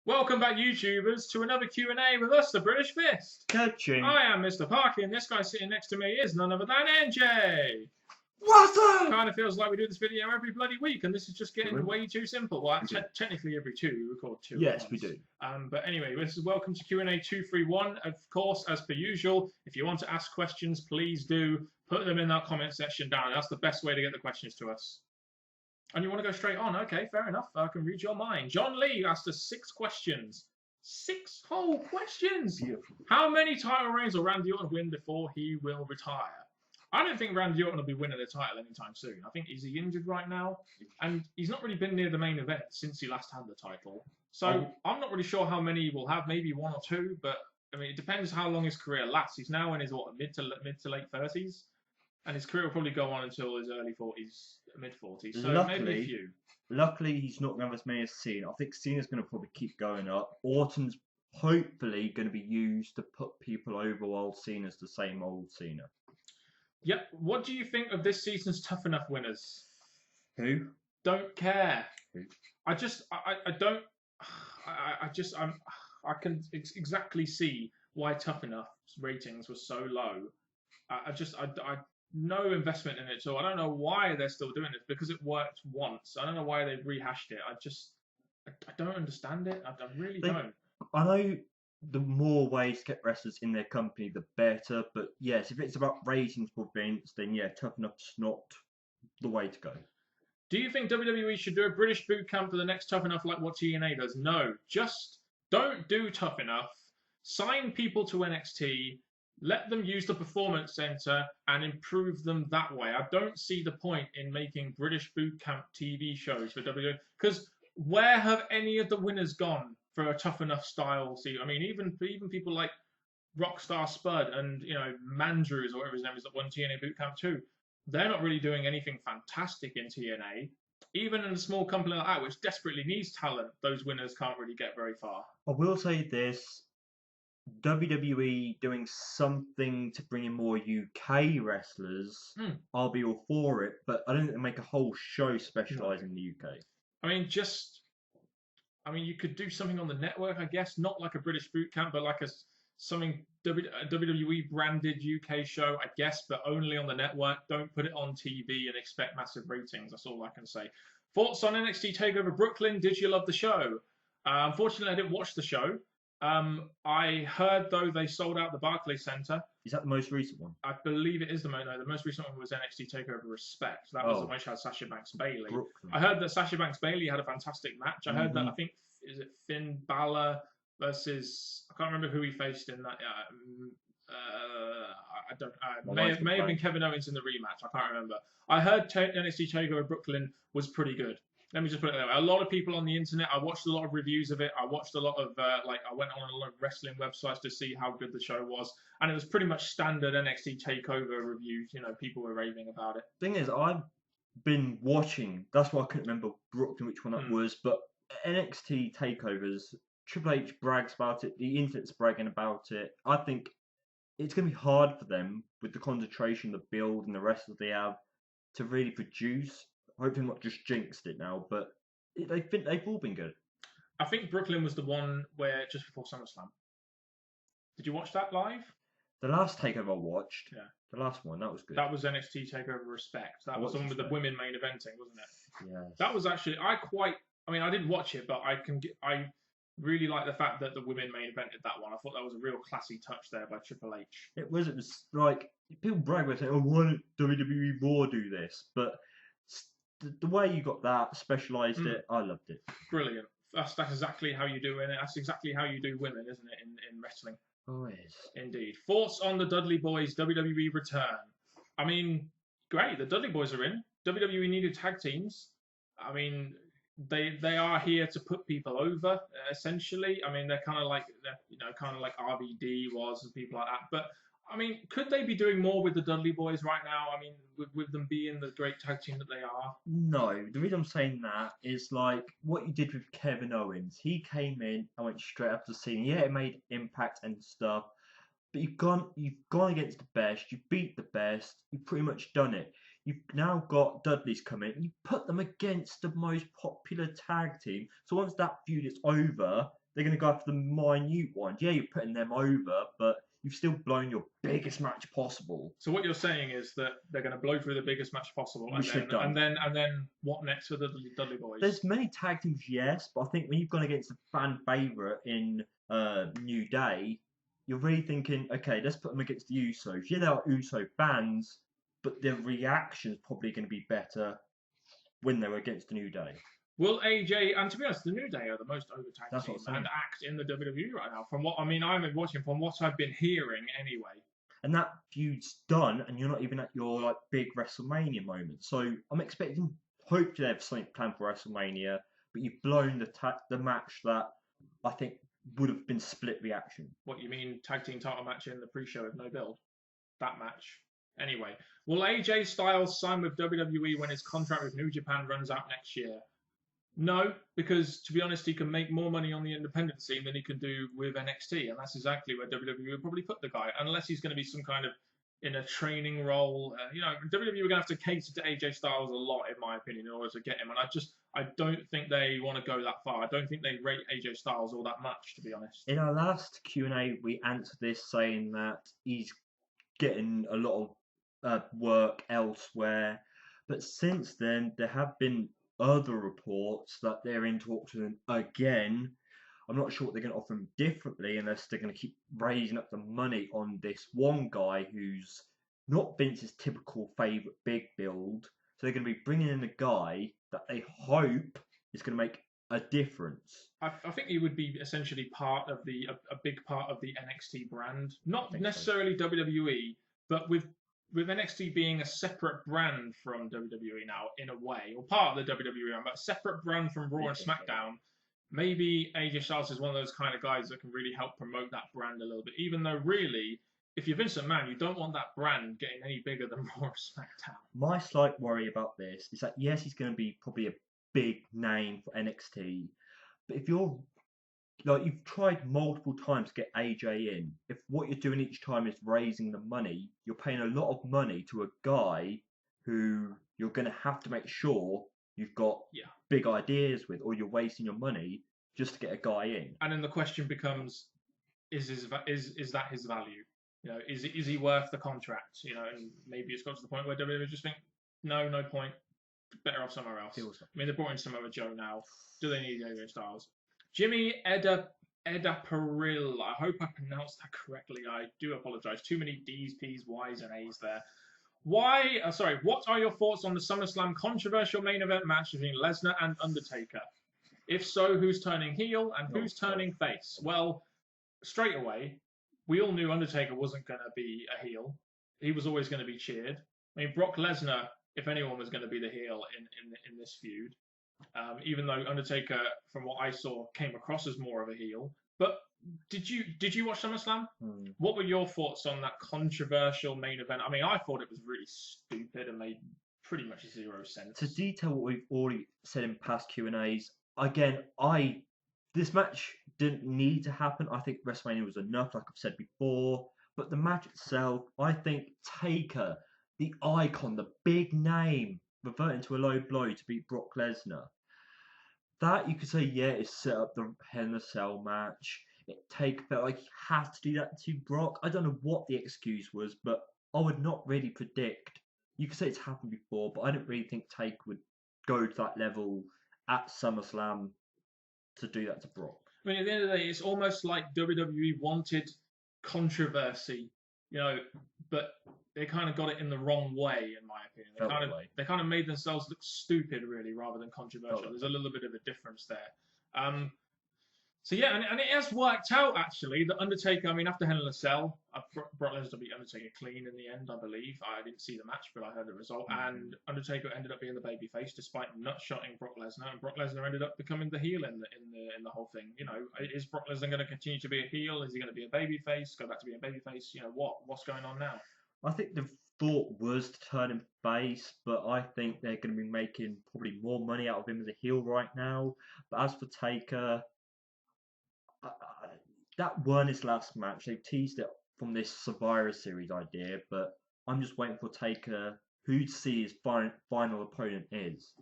Welcome back, YouTubers, to another Q&A with us, the British Fist. Coaching. I am Mr. Parky, and this guy sitting next to me is none other than NJ. What's up? Kind of feels like we do this video every bloody week, and this is just getting way too simple. Well, technically every two, we record two. Yes, we do. But anyway, this is welcome to Q&A 231. Of course, as per usual, if you want to ask questions, please do put them in that comment section down. That's the best way to get the questions to us. And you want to go straight on? Okay, fair enough. I can read your mind. John Lee asked us 6 questions. 6 whole questions! Beautiful. How many title reigns will Randy Orton win before he will retire? I don't think Randy Orton will be winning the title anytime soon. I think he's injured right now, and he's not really been near the main event since he last had the title. So I'm not really sure how many he will have. Maybe 1 or 2, but I mean, it depends how long his career lasts. He's now in his mid to late 30s. And his career will probably go on until his early 40s, mid 40s. So maybe a few. Luckily, he's not going to have as many as Cena. I think Cena's going to probably keep going up. Orton's hopefully going to be used to put people over while Cena's the same old Cena. Yep. What do you think of this season's Tough Enough winners? Who? Don't care. Who? I can exactly see why Tough Enough's ratings were so low. No investment in it, so I don't know why they're still doing it, because it worked once. I don't know why they've rehashed it. I don't understand it. I really don't. I know the more ways to get wrestlers in their company, the better. But yes, if it's about ratings for Vince, then yeah, Tough Enough's not the way to go. Do you think WWE should do a British boot camp for the next Tough Enough like what TNA does? No, just don't do Tough Enough. Sign people to NXT. Let them use the Performance Center and improve them that way. I don't see the point in making British boot camp TV shows for WWE, because where have any of the winners gone for a Tough Enough style? See, I mean, even people like Rockstar Spud and Mandrews or whatever his name is that won TNA boot camp too. They're not really doing anything fantastic in TNA. Even in a small company like that, which desperately needs talent, those winners can't really get very far. I will say this. WWE doing something to bring in more UK wrestlers, I'll be all for it, but I don't think they make a whole show specialising in the UK. I mean, you could do something on the network, I guess, not like a British boot camp, but like a WWE branded UK show, I guess, but only on the network. Don't put it on TV and expect massive ratings. That's all I can say. Thoughts on NXT TakeOver Brooklyn? Did you love the show? Unfortunately, I didn't watch the show. I heard, though, they sold out the Barclays Center. Is that the most recent one? I believe it is the most recent one was NXT TakeOver Respect. That was the one which had Sasha Banks Bailey. Brooklyn. I heard that Sasha Banks Bailey had a fantastic match. I heard that, I think, is it Finn Balor versus, I can't remember who he faced in that. May have been Kevin Owens in the rematch. I can't remember. I heard NXT TakeOver Brooklyn was pretty good. Let me just put it that way. A lot of people on the internet, I watched a lot of reviews of it. I watched a lot of, I went on a lot of wrestling websites to see how good the show was. And it was pretty much standard NXT TakeOver reviews. People were raving about it. Thing is, I've been watching, that's why I couldn't remember Brooklyn, which one that was, but NXT TakeOvers, Triple H brags about it, the internet's bragging about it. I think it's going to be hard for them, with the concentration, the build, and the rest that they have, to really produce. Hopefully not just jinxed it now, but they've all been good. I think Brooklyn was the one where just before SummerSlam. Did you watch that live? The last TakeOver I watched, yeah, the last one, that was good. That was NXT TakeOver Respect. That was the one with the women main eventing, wasn't it? Yeah. That was actually I didn't watch it, but I really like the fact that the women main evented that one. I thought that was a real classy touch there by Triple H. It was like people brag about saying, "Oh, why don't WWE Raw do this?" But the way you got that, specialised it, I loved it. Brilliant. That's exactly how you do it. That's exactly how you do women, isn't it, in wrestling? Always. Indeed. Thoughts on the Dudley Boyz WWE return? I mean, great. The Dudley Boyz are in. WWE needed tag teams. I mean, they are here to put people over, essentially. I mean, they're kind of like RVD was and people like that. But I mean, could they be doing more with the Dudley Boyz right now? I mean, with them being the great tag team that they are? No. The reason I'm saying that is like what you did with Kevin Owens. He came in and went straight up to the scene. Yeah, it made impact and stuff. But you've gone against the best. You beat the best. You've pretty much done it. You've now got Dudley's coming. You put them against the most popular tag team. So once that feud is over, they're going to go after the minute ones. Yeah, you're putting them over, but you've still blown your biggest match possible. So what you're saying is that they're going to blow through the biggest match possible, Which they've done. and then what next for the Dudley Boyz? There's many tag teams, yes, but I think when you've gone against a fan favourite in New Day, you're really thinking, okay, let's put them against the Usos. Yeah, they are Uso fans, but their reaction's probably going to be better when they're against the New Day. Will AJ, and to be honest, the New Day are the most over tag That's team what I'm saying. and act in the WWE right now. From what I mean, I've been watching, from what I've been hearing anyway. And that feud's done, and you're not even at your like big WrestleMania moment. So I'm expecting, hopefully, they have something planned for WrestleMania. But you've blown the match that I think would have been split reaction. What you mean, tag team title match in the pre-show with no build? That match. Anyway, will AJ Styles sign with WWE when his contract with New Japan runs out next year? No, because to be honest, he can make more money on the independent scene than he can do with NXT, and that's exactly where WWE would probably put the guy, unless he's going to be some kind of in a training role. WWE are going to have to cater to AJ Styles a lot, in my opinion, in order to get him. And I don't think they want to go that far. I don't think they rate AJ Styles all that much, to be honest. In our last Q&A, we answered this saying that he's getting a lot of work elsewhere, but since then there have been other reports that they're in talks with him again. I'm not sure what they're going to offer him differently unless they're going to keep raising up the money on this one guy who's not Vince's typical favourite big build. So they're going to be bringing in a guy that they hope is going to make a difference. I think he would be essentially part of a big part of the NXT brand. Not necessarily so. WWE, but with NXT being a separate brand from WWE now, in a way, or part of the WWE brand, but a separate brand from Raw and SmackDown, maybe AJ Styles is one of those kind of guys that can really help promote that brand a little bit. Even though, really, if you're Vince McMahon, you don't want that brand getting any bigger than Raw or SmackDown. My slight worry about this is that, yes, he's going to be probably a big name for NXT, but if you're like, you've tried multiple times to get AJ in. If what you're doing each time is raising the money, you're paying a lot of money to a guy who you're going to have to make sure you've got big ideas with, or you're wasting your money just to get a guy in. And then the question becomes, is that his value? Is he worth the contract? And maybe it's got to the point where WWE just think, no point, better off somewhere else. I mean, they brought in Samoa Joe now. Do they need AJ Styles? Jimmy Edaperil, I hope I pronounced that correctly. I do apologise. Too many D's, P's, Y's, and A's there. What are your thoughts on the SummerSlam controversial main event match between Lesnar and Undertaker? If so, who's turning heel and who's turning face? Well, straight away, we all knew Undertaker wasn't going to be a heel. He was always going to be cheered. I mean, Brock Lesnar, if anyone was going to be the heel in this feud. Even though Undertaker, from what I saw, came across as more of a heel. But did you watch SummerSlam? What were your thoughts on that controversial main event? I mean, I thought it was really stupid and made pretty much zero sense. To detail what we've already said in past Q&As, again, this match didn't need to happen. I think WrestleMania was enough, like I've said before. But the match itself, I think Taker, the icon, the big name, reverting to a low blow to beat Brock Lesnar. That, you could say, it set up the Hell in a Cell match. Taker felt like he had to do that to Brock. I don't know what the excuse was, but I would not really predict. You could say it's happened before, but I don't really think Taker would go to that level at SummerSlam to do that to Brock. I mean, at the end of the day, it's almost like WWE wanted controversy, but they kind of got it in the wrong way, in my opinion. They kind of made themselves look stupid, really, rather than controversial. There's a little bit of a difference there. So yeah, and it has worked out, actually. The Undertaker, I mean, after Hell in a Cell, Brock Lesnar beat Undertaker clean in the end, I believe. I didn't see the match, but I heard the result. And Undertaker ended up being the babyface despite nutshotting Brock Lesnar, and Brock Lesnar ended up becoming the heel in the whole thing. Is Brock Lesnar going to continue to be a heel? Is he going to be a babyface? Go back to being a babyface? What's going on now? I think the thought was to turn him face, but I think they're going to be making probably more money out of him as a heel right now. But as for Taker, that weren't his last match. They teased it from this Survivor Series idea, but I'm just waiting for Taker, who to see his final opponent is.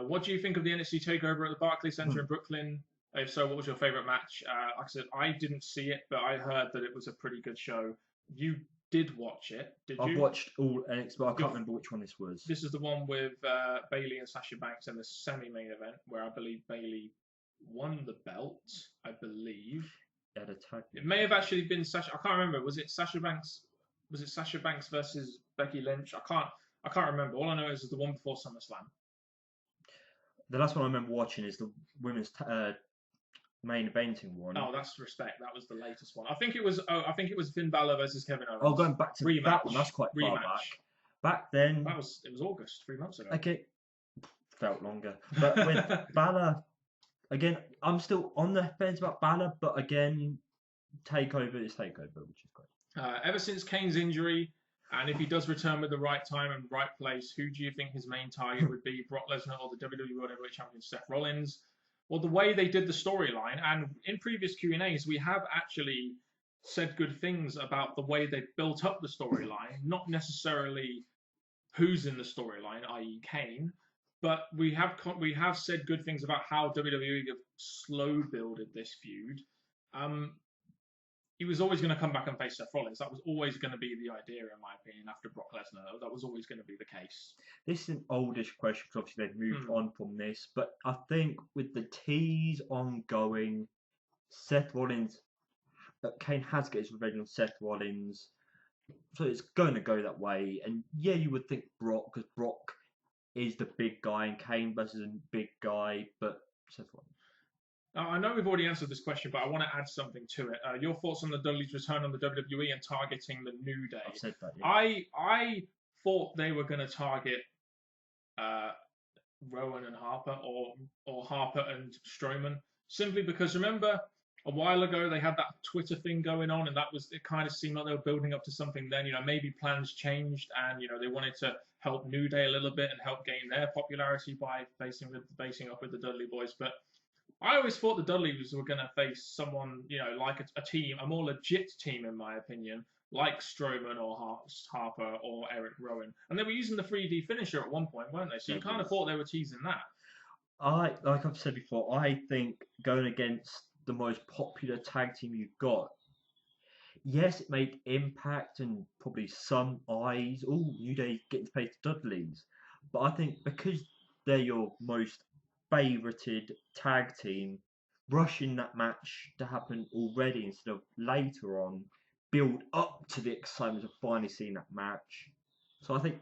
What do you think of the NXT takeover at the Barclays Center in Brooklyn? If so, what was your favorite match? Like I said, I didn't see it, but I heard that it was a pretty good show. You did watch it, did you? I've watched all NXT, but I can't remember which one this was. This is the one with Bayley and Sasha Banks in the semi-main event, where I believe Bayley won the belt. I believe. Yeah, the tag. It may have actually been Sasha. I can't remember. Was it Sasha Banks? Was it Sasha Banks versus Becky Lynch? I can't remember. All I know is the one before SummerSlam. The last one I remember watching is the women's main eventing one. Oh, that's respect. That was the latest one. I think it was. I think it was Finn Balor versus Kevin Owens. Oh, going back to rematch. That one. That's quite far back. Back then. It was August, 3 months ago. Okay, felt longer. But with Balor, again, I'm still on the fence about Balor, but again, takeover is takeover, which is great. Ever since Kane's injury, and if he does return with the right time and right place, who do you think his main target would be? Brock Lesnar or the WWE World Heavyweight Champion Seth Rollins? Well, the way they did the storyline, and in previous Q&As, we have actually said good things about the way they built up the storyline, not necessarily who's in the storyline, i.e. Kane, but we have said good things about how WWE have slow builded this feud. He was always going to come back and face Seth Rollins. That was always going to be the idea, in my opinion, after Brock Lesnar. That was always going to be the case. This is an oldish question because obviously they've moved on from this, but I think with the tease ongoing, Seth Rollins, Kane has to get his revenge on Seth Rollins, so it's going to go that way. And yeah, you would think Brock, because Brock is the big guy and Kane versus a big guy, but Seth Rollins. I know we've already answered this question, but I want to add something to it. Your thoughts on the Dudley's return on the WWE and targeting the New Day? I've said that, yeah. I thought they were going to target Rowan and Harper or Harper and Strowman, simply because remember a while ago they had that Twitter thing going on, and it kind of seemed like they were building up to something. Then maybe plans changed, and they wanted to help New Day a little bit and help gain their popularity by facing up with the Dudley Boys, but I always thought the Dudleys were going to face someone, like a team, a more legit team, in my opinion, like Strowman or Harper or Eric Rowan. And they were using the 3D finisher at one point, weren't they? So you kind of thought they were teasing that. Like I've said before, I think going against the most popular tag team you've got, yes, it made impact and probably some eyes. Oh, New Day getting to face the Dudleys. But I think because they're your most favorited tag team, rushing that match to happen already instead of later on, build up to the excitement of finally seeing that match. So I think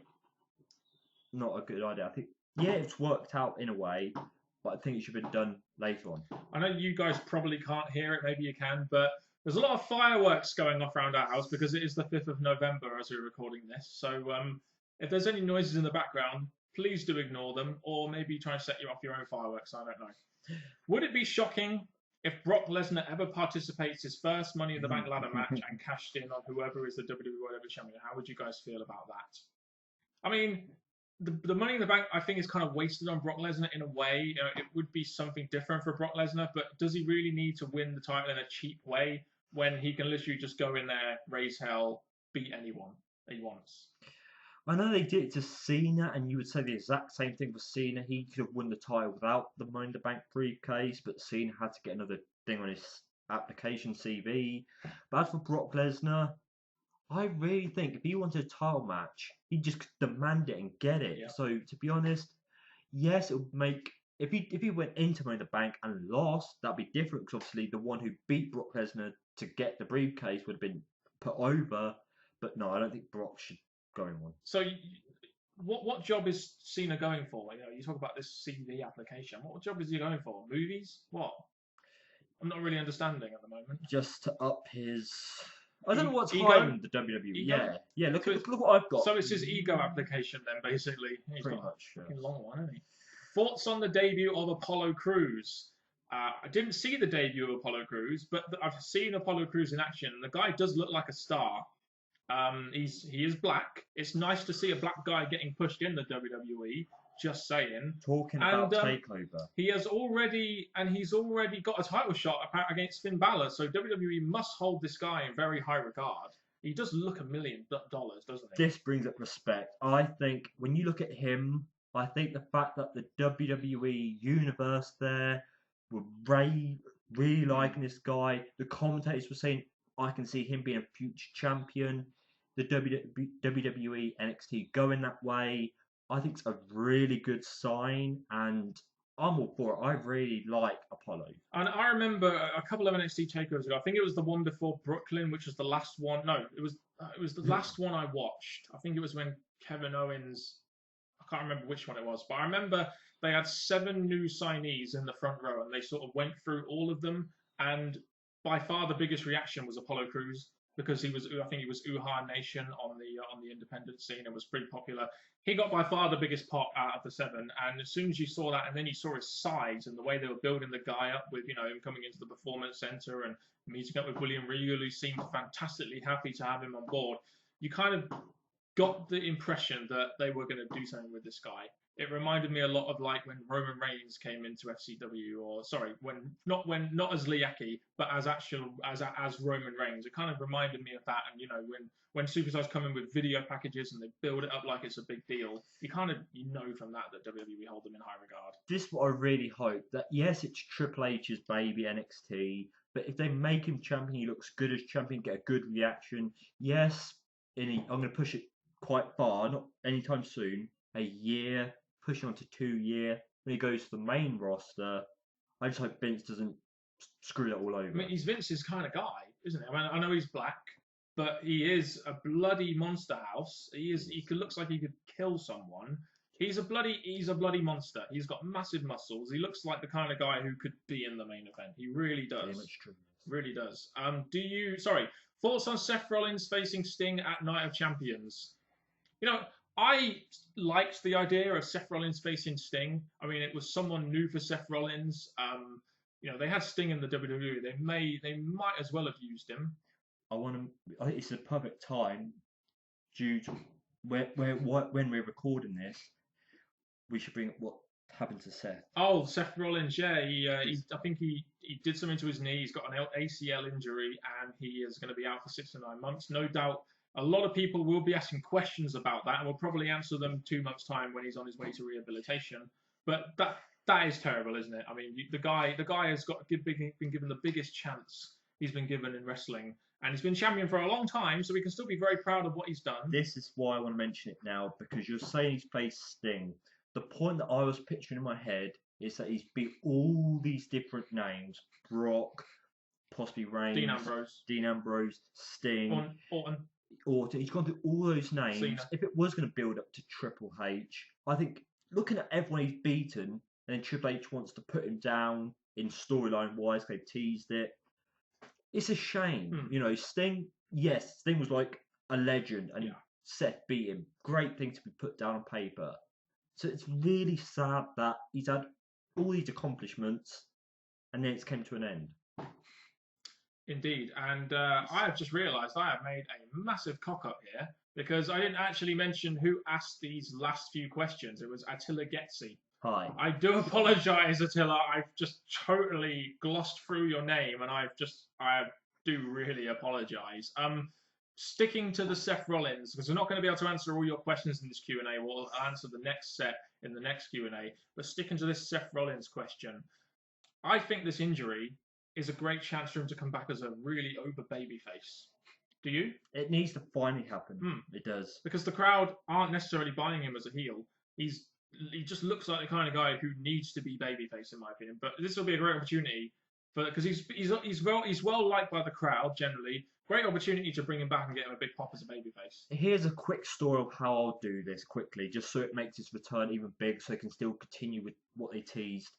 not a good idea. I think it's worked out in a way, but I think it should have been done later on. I know you guys probably can't hear it, maybe you can, but there's a lot of fireworks going off around our house because it is the 5th of November as we're recording this. So if there's any noises in the background, please do ignore them, or maybe try and set you off your own fireworks. I don't know. Would it be shocking if Brock Lesnar ever participates his first Money in the Bank ladder match and cashed in on whoever is the WWE World Heavyweight Champion? How would you guys feel about that? I mean, the Money in the Bank, I think, is kind of wasted on Brock Lesnar in a way. It would be something different for Brock Lesnar, but does he really need to win the title in a cheap way when he can literally just go in there, raise hell, beat anyone he wants? I know they did it to Cena, and you would say the exact same thing for Cena. He could have won the title without the Money in the Bank briefcase, but Cena had to get another thing on his application CV. But as for Brock Lesnar, I really think if he wanted a title match, he'd just demand it and get it. Yeah. So to be honest, yes, it would make if he went into Money in the Bank and lost, that'd be different because obviously the one who beat Brock Lesnar to get the briefcase would have been put over. But no, I don't think Brock should going on. So, what job is Cena going for? You talk about this CV application. What job is he going for? Movies? What? I'm not really understanding at the moment. Just to up his. I don't know what's ego? high in the WWE. Ego? Yeah. Look what I've got. So it's his ego application then, basically. He's Pretty got much. a fucking long one, isn't he? Thoughts on the debut of Apollo Crews? I didn't see the debut of Apollo Crews, but I've seen Apollo Crews in action. The guy does look like a star. He is black. It's nice to see a black guy getting pushed in the WWE. Just saying. Talking about takeover. He's already got a title shot against Finn Balor. So WWE must hold this guy in very high regard. he does look $1 million, doesn't he? This brings up respect. I think when you look at him, I think the fact that the WWE universe there were really liking this guy. The commentators were saying, I can see him being a future champion. The WWE NXT going that way. I think it's a really good sign, and I'm all for it. I really like Apollo. And I remember a couple of NXT takeovers ago. I think it was the one before Brooklyn, which was the last one. No, it was the last one I watched. I think it was when Kevin Owens. I can't remember which one it was, but I remember they had 7 new signees in the front row, and they sort of went through all of them. And by far the biggest reaction was Apollo Crews, because I think he was Uhaa Nation on the independent scene and was pretty popular. He got by far the biggest pop out of the 7, and as soon as you saw that, and then you saw his size and the way they were building the guy up with, him coming into the Performance Center and meeting up with William Regal, who seemed fantastically happy to have him on board, you kind of got the impression that they were going to do something with this guy. It reminded me a lot of like when Roman Reigns came into FCW, or sorry, not as Liaki, but as Roman Reigns. It kind of reminded me of that. And when superstars come in with video packages and they build it up like it's a big deal, you know from that WWE hold them in high regard. This is what I really hope, that yes, it's Triple H's baby NXT, but if they make him champion, he looks good as champion, get a good reaction. Yes, I'm going to push it quite far, not anytime soon. A year, pushing on to 2 year. When he goes to the main roster, I just hope Vince doesn't screw that all over. I mean, he's Vince's kind of guy, isn't he? I mean, I know he's black, but he is a bloody monster house. He looks like he could kill someone. He's a bloody monster. He's got massive muscles. He looks like the kind of guy who could be in the main event. He really does. Very much true. Really does. Thoughts on Seth Rollins facing Sting at Night of Champions? I liked the idea of Seth Rollins facing Sting. I mean, it was someone new for Seth Rollins. They had Sting in the WWE. They might as well have used him. I think it's a perfect time, due to when we're recording this. We should bring up what happened to Seth. Oh, Seth Rollins, yeah. I think he did something to his knee. He's got an ACL injury, and he is going to be out for 6 to 9 months. No doubt a lot of people will be asking questions about that, and we'll probably answer them 2 months' time when he's on his way to rehabilitation. But that is terrible, isn't it? I mean, the guy has been given the biggest chance he's been given in wrestling, and he's been champion for a long time, so we can still be very proud of what he's done. This is why I want to mention it now, because you're saying he's played Sting. The point that I was picturing in my head is that he's beat all these different names: Brock, possibly Reigns, Dean Ambrose, Sting, Orton. He's gone through all those names. Cena. If it was going to build up to Triple H, I think looking at everyone he's beaten, and then Triple H wants to put him down in storyline wise, they've teased it. It's a shame. Sting, yes, Sting was like a legend, and Seth beat him. Great thing to be put down on paper. So it's really sad that he's had all these accomplishments, and then it's came to an end. Indeed, and I have just realised I have made a massive cock-up here, because I didn't actually mention who asked these last few questions. It was Attila Getzi. Hi. I do apologise, Attila. I've just totally glossed through your name, and I do really apologise. Sticking to the Seth Rollins, because we're not going to be able to answer all your questions in this Q&A. We'll answer the next set in the next Q&A. But sticking to this Seth Rollins question, I think this injury is a great chance for him to come back as a really over babyface. Do you? It needs to finally happen. It does. Because the crowd aren't necessarily buying him as a heel. He just looks like the kind of guy who needs to be babyface, in my opinion. But this will be a great opportunity because he's well liked by the crowd generally. Great opportunity to bring him back and get him a big pop as a babyface. Here's a quick story of how I'll do this quickly, just so it makes his return even big, so they can still continue with what they teased.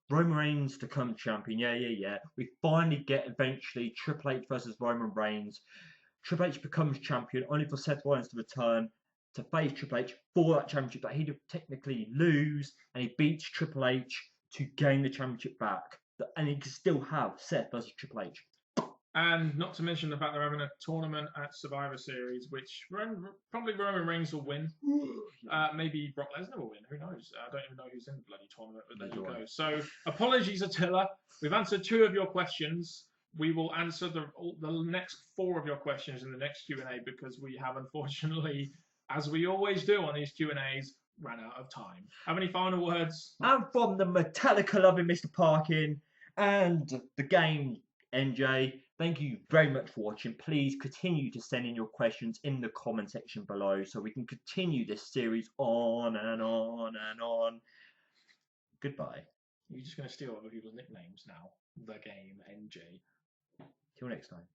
Roman Reigns to become champion, yeah. We finally get eventually Triple H versus Roman Reigns. Triple H becomes champion, only for Seth Rollins to return to face Triple H for that championship that he'd technically lose, and he beats Triple H to gain the championship back. And he can still have Seth versus Triple H. And not to mention the fact they're having a tournament at Survivor Series, which probably Roman Reigns will win. Maybe Brock Lesnar will win. Who knows? I don't even know who's in the bloody tournament, but there you go. So, apologies, Attila. We've answered 2 of your questions. We will answer the next 4 of your questions in the next Q&A because we have, unfortunately, as we always do on these Q&As, ran out of time. Have any final words? And from the Metallica loving Mr. Parkin and the game NJ, thank you very much for watching. Please continue to send in your questions in the comment section below so we can continue this series on and on and on. Goodbye. You're just going to steal other people's nicknames now. The game NJ. Till next time.